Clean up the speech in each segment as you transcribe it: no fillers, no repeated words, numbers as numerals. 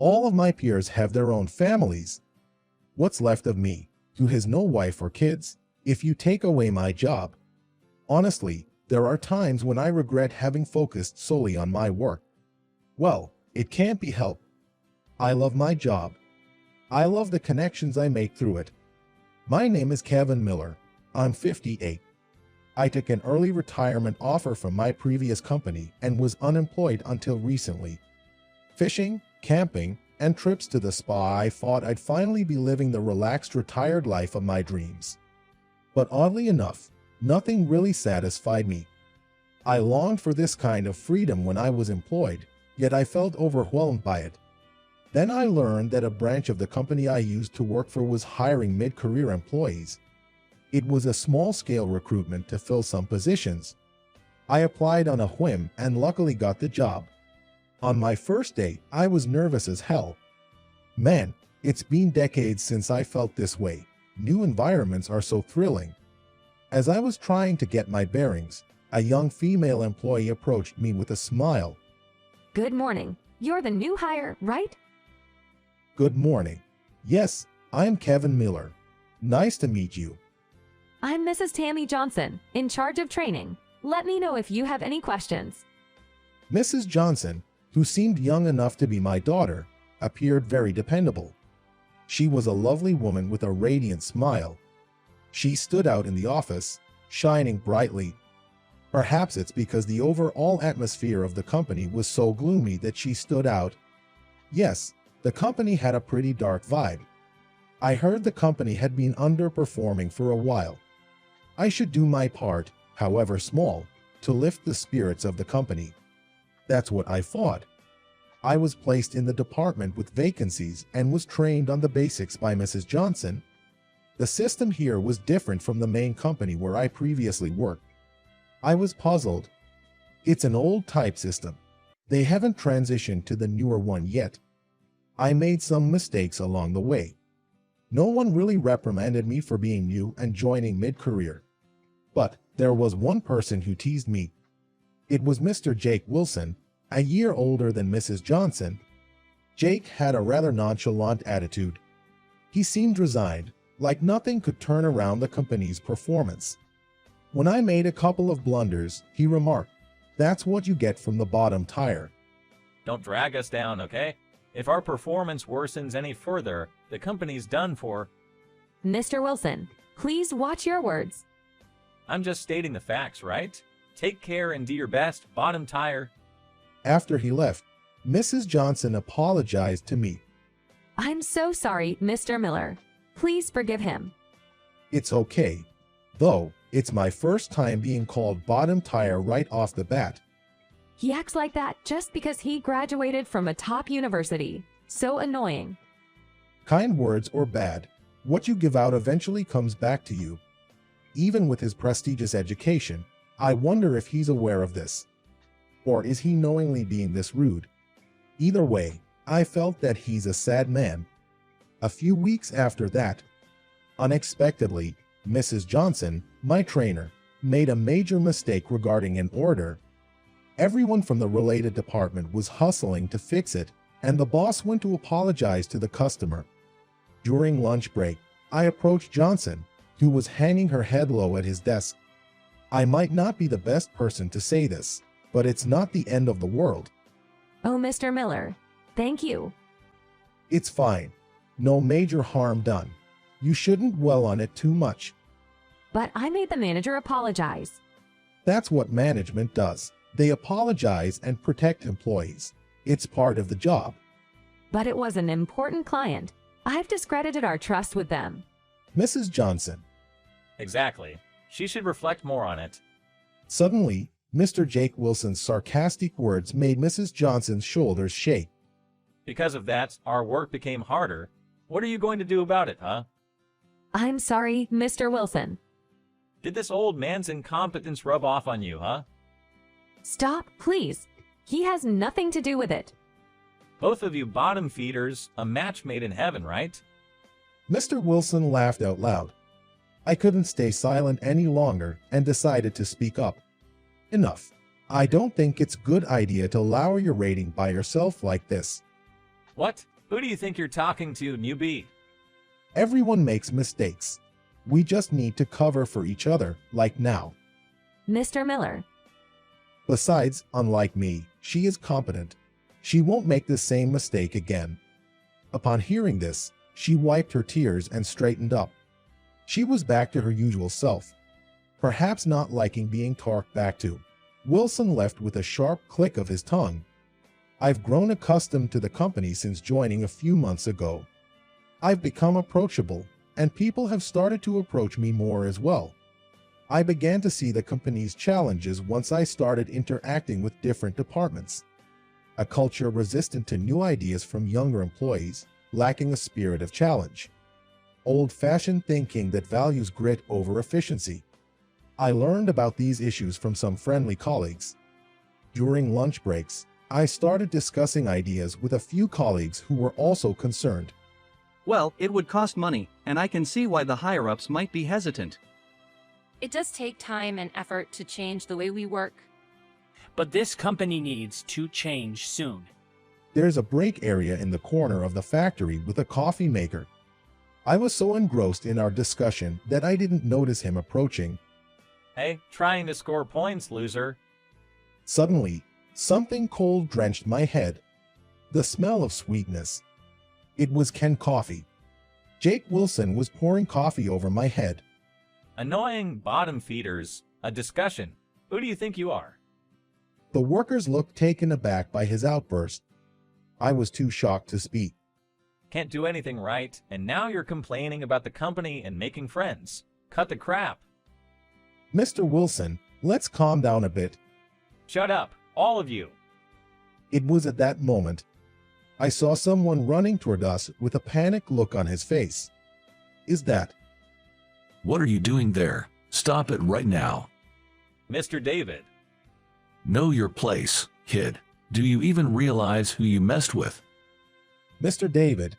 All of my peers have their own families. What's left of me, who has no wife or kids, if you take away my job? Honestly, there are times when I regret having focused solely on my work. Well, it can't be helped. I love my job. I love the connections I make through it. My name is Kevin Miller. I'm 58. I took an early retirement offer from my previous company and was unemployed until recently. Fishing, camping, and trips to the spa, I thought I'd finally be living the relaxed retired life of my dreams. But oddly enough, nothing really satisfied me. I longed for this kind of freedom when I was employed, yet I felt overwhelmed by it. Then I learned that a branch of the company I used to work for was hiring mid-career employees. It was a small-scale recruitment to fill some positions. I applied on a whim and luckily got the job. On my first day, I was nervous as hell. Man, it's been decades since I felt this way. New environments are so thrilling. As I was trying to get my bearings, a young female employee approached me with a smile. Good morning. You're the new hire, right? Good morning. Yes, I'm Kevin Miller. Nice to meet you. I'm Mrs. Tammy Johnson, in charge of training. Let me know if you have any questions. Mrs. Johnson, who seemed young enough to be my daughter, appeared very dependable. She was a lovely woman with a radiant smile. She stood out in the office, shining brightly. Perhaps it's because the overall atmosphere of the company was so gloomy that she stood out. Yes, the company had a pretty dark vibe. I heard the company had been underperforming for a while. I should do my part, however small, to lift the spirits of the company. That's what I thought. I was placed in the department with vacancies and was trained on the basics by Mrs. Johnson. The system here was different from the main company where I previously worked. I was puzzled. It's an old type system. They haven't transitioned to the newer one yet. I made some mistakes along the way. No one really reprimanded me for being new and joining mid-career. But there was one person who teased me. It was Mr. Jake Wilson, a year older than Mrs. Johnson. Jake had a rather nonchalant attitude. He seemed resigned, like nothing could turn around the company's performance. When I made a couple of blunders, he remarked, "That's what you get from the bottom tire." Don't drag us down, okay? If our performance worsens any further, the company's done for. Mr. Wilson, please watch your words. I'm just stating the facts, right? Take care and do your best, bottom tire. After he left, Mrs. Johnson apologized to me. I'm so sorry, Mr. Miller. Please forgive him. It's okay. Though, it's my first time being called bottom tire right off the bat. He acts like that just because he graduated from a top university. So annoying. Kind words or bad, what you give out eventually comes back to you. Even with his prestigious education, I wonder if he's aware of this. Or is he knowingly being this rude? Either way, I felt that he's a sad man. A few weeks after that, unexpectedly, Mrs. Johnson, my trainer, made a major mistake regarding an order. Everyone from the related department was hustling to fix it, and the boss went to apologize to the customer. During lunch break, I approached Johnson, who was hanging her head low at his desk. I might not be the best person to say this, but it's not the end of the world. Oh, Mr. Miller, thank you. It's fine. No major harm done. You shouldn't dwell on it too much. But I made the manager apologize. That's what management does. They apologize and protect employees. It's part of the job. But it was an important client. I've discredited our trust with them. Mrs. Johnson. Exactly. She should reflect more on it. Suddenly, Mr. Jake Wilson's sarcastic words made Mrs. Johnson's shoulders shake. Because of that, our work became harder. What are you going to do about it, huh? I'm sorry, Mr. Wilson. Did this old man's incompetence rub off on you, huh? Stop, please. He has nothing to do with it. Both of you bottom feeders, a match made in heaven, right? Mr. Wilson laughed out loud. I couldn't stay silent any longer and decided to speak up. Enough. I don't think it's a good idea to lower your rating by yourself like this. What? Who do you think you're talking to, newbie? Everyone makes mistakes. We just need to cover for each other, like now. Mr. Miller. Besides, unlike me, she is competent. She won't make the same mistake again. Upon hearing this, she wiped her tears and straightened up. She was back to her usual self, perhaps not liking being talked back to. Wilson left with a sharp click of his tongue. I've grown accustomed to the company since joining a few months ago. I've become approachable, and people have started to approach me more as well. I began to see the company's challenges once I started interacting with different departments. A culture resistant to new ideas from younger employees, lacking a spirit of challenge. Old-fashioned thinking that values grit over efficiency. I learned about these issues from some friendly colleagues. During lunch breaks, I started discussing ideas with a few colleagues who were also concerned. Well, it would cost money, and I can see why the higher-ups might be hesitant. It does take time and effort to change the way we work. But this company needs to change soon. There's a break area in the corner of the factory with a coffee maker. I was so engrossed in our discussion that I didn't notice him approaching. Hey, trying to score points, loser. Suddenly, something cold drenched my head. The smell of sweetness. It was Ken Coffee. Jake Wilson was pouring coffee over my head. Annoying bottom feeders. A discussion. Who do you think you are? The workers looked taken aback by his outburst. I was too shocked to speak. Can't do anything right, and now you're complaining about the company and making friends. Cut the crap. Mr. Wilson, let's calm down a bit. Shut up, all of you. It was at that moment I saw someone running toward us with a panicked look on his face. Is that? What are you doing there? Stop it right now. Mr. David. Know your place, kid. Do you even realize who you messed with? Mr. David.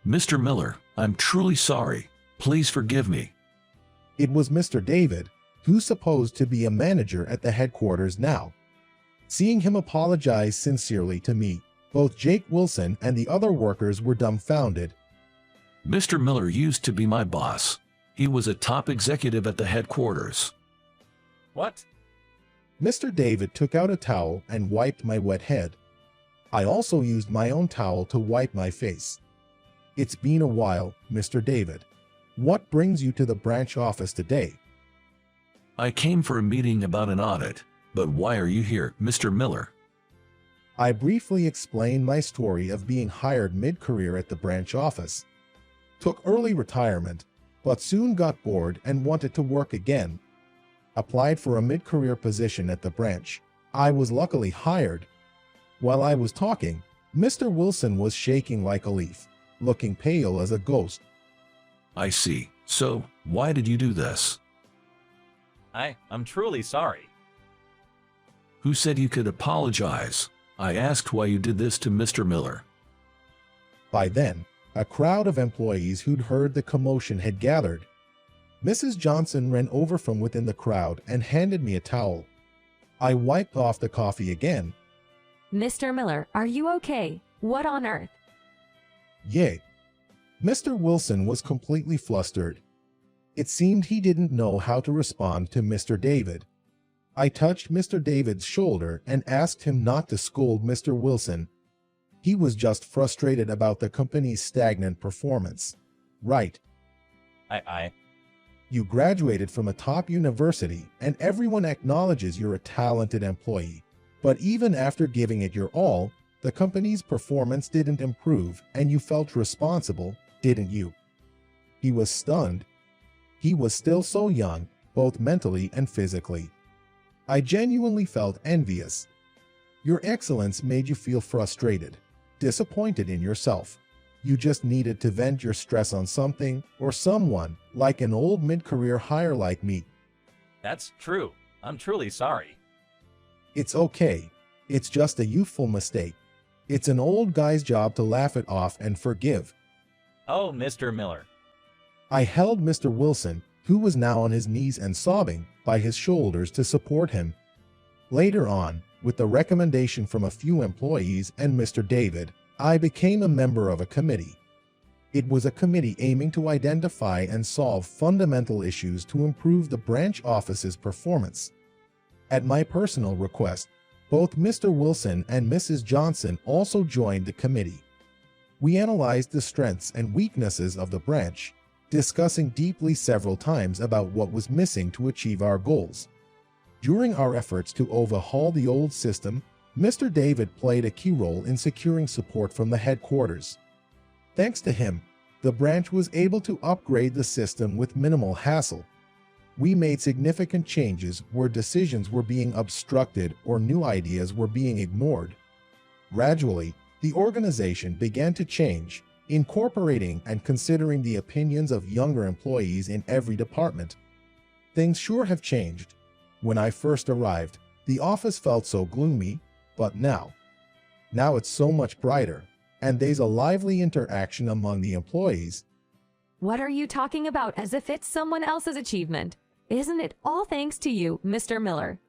Mr. Miller, I'm truly sorry. Please forgive me. It was Mr. David, who's supposed to be a manager at the headquarters now. Seeing him apologize sincerely to me, both Jake Wilson and the other workers were dumbfounded. Mr. Miller used to be my boss. He was a top executive at the headquarters. What? Mr. David took out a towel and wiped my wet head. I also used my own towel to wipe my face. It's been a while, Mr. David. What brings you to the branch office today? I came for a meeting about an audit, but why are you here, Mr. Miller? I briefly explained my story of being hired mid-career at the branch office. Took early retirement, but soon got bored and wanted to work again. Applied for a mid-career position at the branch. I was luckily hired. While I was talking, Mr. Wilson was shaking like a leaf, looking pale as a ghost. I see. So, why did you do this? I'm truly sorry. Who said you could apologize? I asked why you did this to Mr. Miller. By then, a crowd of employees who'd heard the commotion had gathered. Mrs. Johnson ran over from within the crowd and handed me a towel. I wiped off the coffee again. Mr. Miller, are you okay? What on earth? Yay. Mr. Wilson was completely flustered. It seemed he didn't know how to respond to Mr. David. I touched Mr. David's shoulder and asked him not to scold Mr. Wilson. He was just frustrated about the company's stagnant performance. Right. You graduated from a top university and everyone acknowledges you're a talented employee. But even after giving it your all, the company's performance didn't improve and you felt responsible, didn't you? He was stunned. He was still so young, both mentally and physically. I genuinely felt envious. Your excellence made you feel frustrated, disappointed in yourself. You just needed to vent your stress on something or someone, like an old mid-career hire like me. That's true. I'm truly sorry. It's okay. It's just a youthful mistake. It's an old guy's job to laugh it off and forgive. Oh, Mr. Miller. I held Mr. Wilson, who was now on his knees and sobbing, by his shoulders to support him. Later on, with the recommendation from a few employees and Mr. David, I became a member of a committee. It was a committee aiming to identify and solve fundamental issues to improve the branch office's performance. At my personal request, both Mr. Wilson and Mrs. Johnson also joined the committee. We analyzed the strengths and weaknesses of the branch, discussing deeply several times about what was missing to achieve our goals. During our efforts to overhaul the old system, Mr. David played a key role in securing support from the headquarters. Thanks to him, the branch was able to upgrade the system with minimal hassle. We made significant changes where decisions were being obstructed or new ideas were being ignored. Gradually, the organization began to change, incorporating and considering the opinions of younger employees in every department. Things sure have changed. When I first arrived, the office felt so gloomy, but now it's so much brighter, and there's a lively interaction among the employees. What are you talking about as if it's someone else's achievement? Isn't it all thanks to you, Mr. Miller?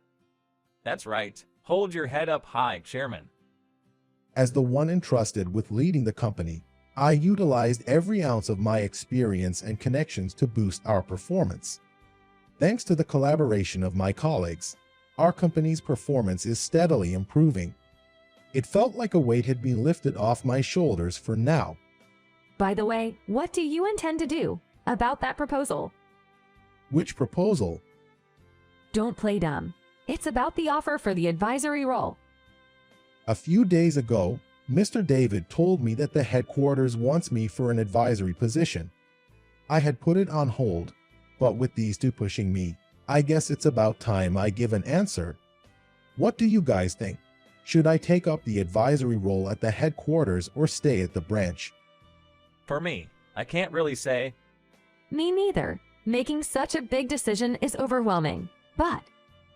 That's right. Hold your head up high, Chairman. As the one entrusted with leading the company, I utilized every ounce of my experience and connections to boost our performance. Thanks to the collaboration of my colleagues, our company's performance is steadily improving. It felt like a weight had been lifted off my shoulders for now. By the way, what do you intend to do about that proposal? Which proposal? Don't play dumb. It's about the offer for the advisory role. A few days ago, Mr. David told me that the headquarters wants me for an advisory position. I had put it on hold, but with these two pushing me, I guess it's about time I give an answer. What do you guys think? Should I take up the advisory role at the headquarters or stay at the branch? For me, I can't really say. Me neither. Making such a big decision is overwhelming, but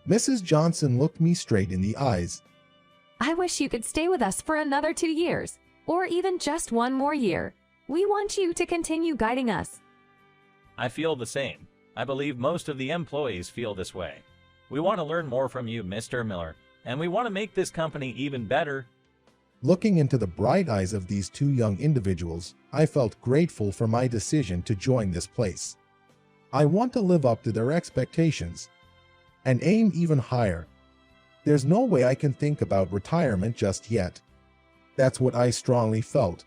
Mrs. Johnson looked me straight in the eyes. I wish you could stay with us for another 2 years, or even just 1 more year. We want you to continue guiding us. I feel the same. I believe most of the employees feel this way. We want to learn more from you, Mr. Miller, and we want to make this company even better. Looking into the bright eyes of these two young individuals, I felt grateful for my decision to join this place. I want to live up to their expectations and aim even higher. There's no way I can think about retirement just yet. That's what I strongly felt.